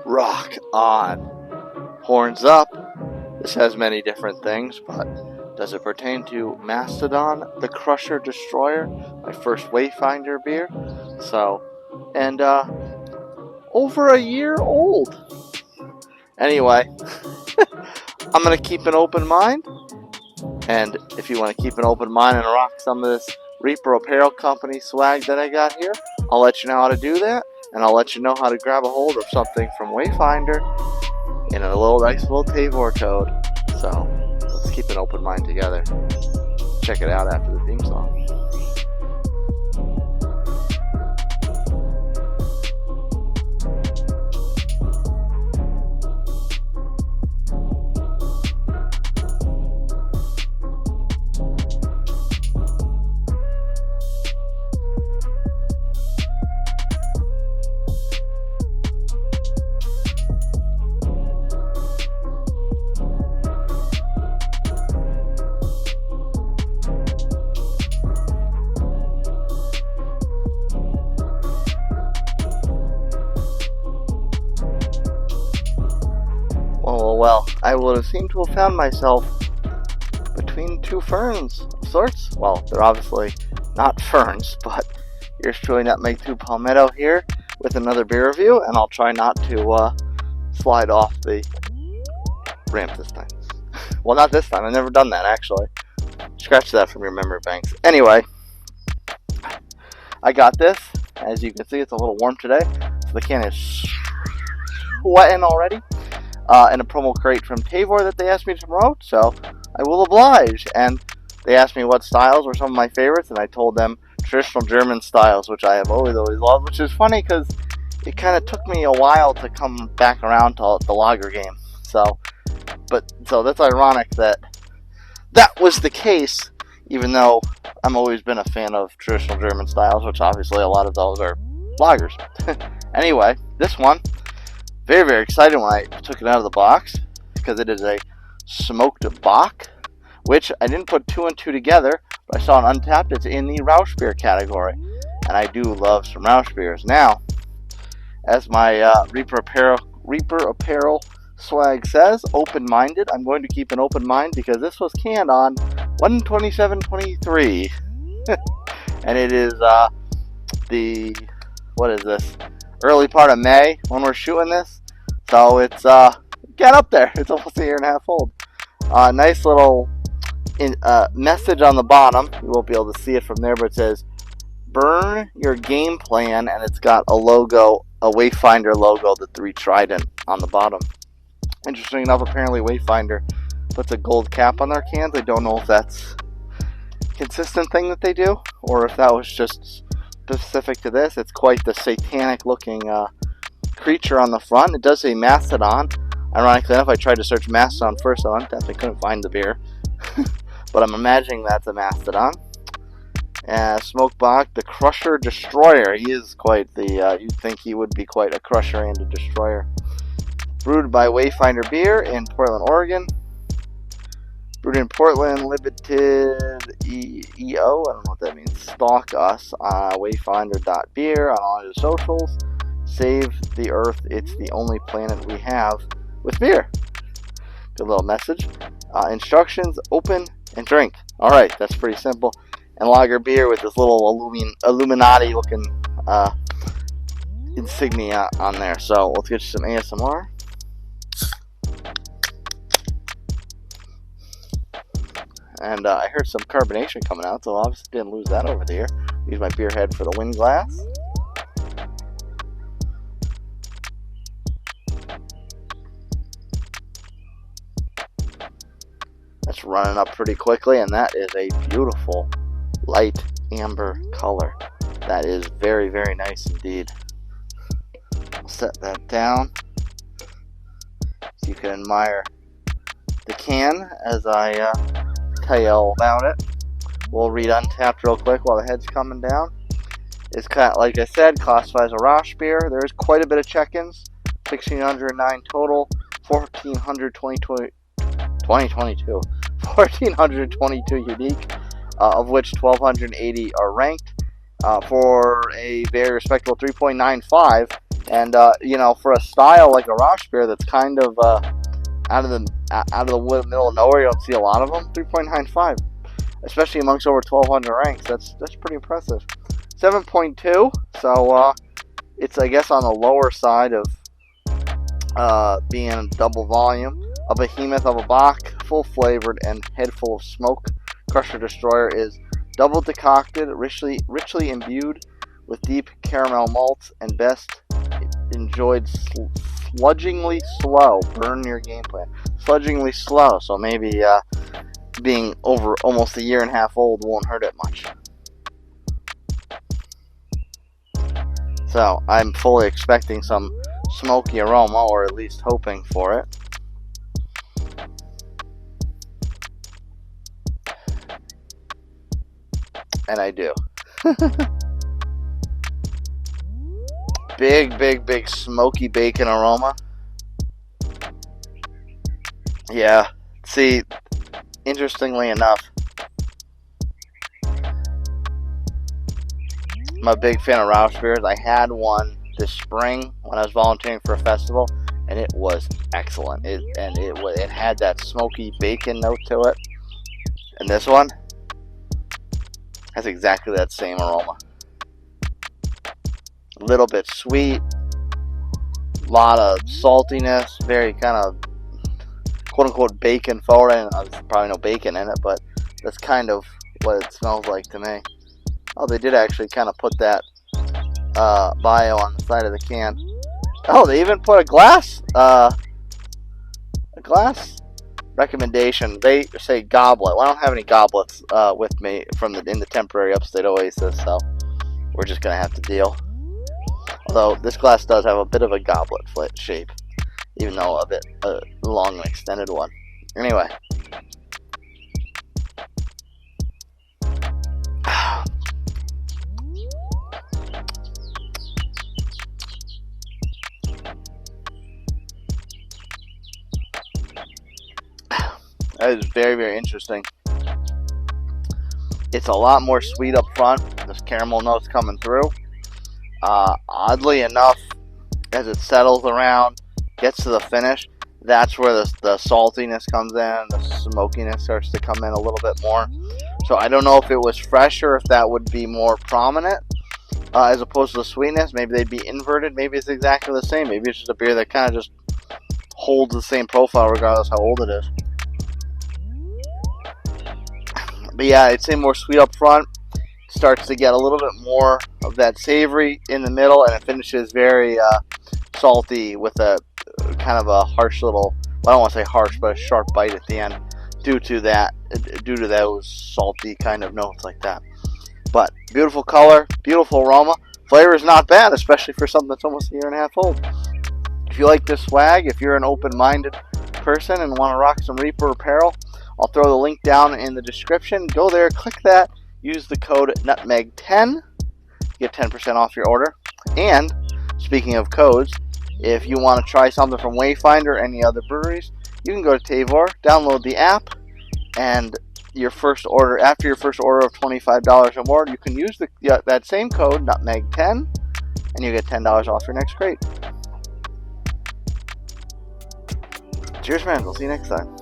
Rock on. Horns up. This has many different things, but does it pertain to Mastodon, the Crusher Destroyer, my first Wayfinder beer? So, and over a year old. Anyway, I'm going to keep an open mind. And if you want to keep an open mind and rock some of this Reaper Apparel Company swag that I got here, I'll let you know how to do that. And I'll let you know how to grab a hold of something from Wayfinder in a nice little Tavour code. So, let's keep an open mind together. Check it out after the theme song. Well, I would have seemed to have found myself between two ferns of sorts. Well, they're obviously not ferns, but yours truly Nutmeg 2 Palmetto here with another beer review, and I'll try not to slide off the ramp this time. Well, not this time. I've never done that, actually. Scratch that from your memory banks. Anyway, I got this. As you can see, it's a little warm today, so the can is sweating already. In a promo crate from Tavour that they asked me to promote, so I will oblige. And they asked me what styles were some of my favorites, and I told them traditional German styles, which I have always loved, which is funny because it kind of took me a while to come back around to the lager game. So that's ironic that was the case, even though I've always been a fan of traditional German styles, which obviously a lot of those are lagers. Anyway, this one, very, very excited when I took it out of the box, because it is a smoked Bock, which I didn't put two and two together, but I saw on Untapped it's in the Rauchbier category, and I do love some Rauchbiers. Now, as my Reaper Apparel swag says, open-minded. I'm going to keep an open mind because this was canned on 1/27/23, and it is what is this? Early part of May when we're shooting this, so it's get up there. It's almost a year and a half old. Nice little message on the bottom. You won't be able to see it from there, but it says "Burn your game plan," and it's got a logo, a Wayfinder logo, the 3 trident on the bottom. Interesting enough, apparently Wayfinder puts a gold cap on their cans. I don't know if that's a consistent thing that they do, or if that was just specific to this. It's quite the satanic looking creature on the front. It does say Mastodon. Ironically enough, I tried to search Mastodon first on Untapped. I couldn't find the beer, but I'm imagining that's a Mastodon. Smoke Bock, the Crusher Destroyer. He is quite the you'd think he would be quite a crusher and a destroyer. Brewed by Wayfinder Beer in Portland, Oregon. Brewed in Portland, Limited EO. I don't know what that means. Stalk us on wayfinder.beer on all your socials. Save the earth. It's the only planet we have with beer. Good little message. Instructions: open and drink. Alright, that's pretty simple. And lager beer with this little Illuminati looking insignia on there. So let's get you some ASMR. And I heard some carbonation coming out, so obviously didn't lose that over there. Use my beer head for the wind glass. That's running up pretty quickly, and that is a beautiful light amber color. That is very, very nice indeed. I'll set that down so you can admire the can as I tell you all about it. We'll read Untapped real quick while the head's coming down. It's kind of, like I said, classified as a Rauchbier. There's quite a bit of check-ins. 1,609 total, 1,422 unique, of which 1,280 are ranked, for a very respectable 3.95 And you know, for a style like a Rauchbier that's kind of out of the middle of nowhere, you don't see a lot of them. 3.95, especially amongst over 1,200 ranks. That's pretty impressive. 7.2, so it's, I guess, on the lower side of being double volume. A behemoth of a Bock, full flavored and head full of smoke. Crusher Destroyer is double decocted, richly imbued with deep caramel malts, and best enjoyed sludgingly slow. Burn your game plan. Sludgingly slow, so maybe being over almost a year and a half old won't hurt it much. So I'm fully expecting some smoky aroma, or at least hoping for it. And I do. Big smoky bacon aroma. Yeah, see, interestingly enough, I'm a big fan of Rauchbiers. I had one this spring when I was volunteering for a festival, and it was excellent. It had that smoky bacon note to it. And this one has exactly that same aroma. A little bit sweet, a lot of saltiness, very kind of quote-unquote bacon forward. And there's probably no bacon in it, but that's kind of what it smells like to me. Oh, they did actually kind of put that bio on the side of the can. Oh, they even put a glass recommendation. They say goblet. Well, I don't have any goblets with me in the temporary Upstate Oasis, so we're just gonna have to deal. Although this glass does have a bit of a goblet shape, even though a bit long and extended one. Anyway. That is very interesting. It's a lot more sweet up front. This caramel note's coming through. Oddly enough, as it settles around, gets to the finish, that's where the saltiness comes in, the smokiness starts to come in a little bit more. So I don't know if it was fresher, if that would be more prominent, as opposed to the sweetness. Maybe they'd be inverted. Maybe it's exactly the same. Maybe it's just a beer that kind of just holds the same profile regardless how old it is. But yeah, I'd say more sweet up front. Starts to get a little bit more of that savory in the middle, and it finishes very salty with a kind of a harsh little, well, I don't want to say harsh, but a sharp bite at the end due to those salty kind of notes like that. But beautiful color, beautiful aroma. Flavor is not bad, especially for something that's almost a year and a half old. If you like this swag, if you're an open-minded person and want to rock some Reaper apparel, I'll throw the link down in the description. Go there, click that, use the code NUTMEG10, get 10% off your order. And speaking of codes, if you want to try something from Wayfinder or any other breweries, you can go to Tavour, download the app, and after your first order of $25 or more, you can use that same code NUTMEG10, and you get $10 off your next crate. Cheers, man. We'll see you next time.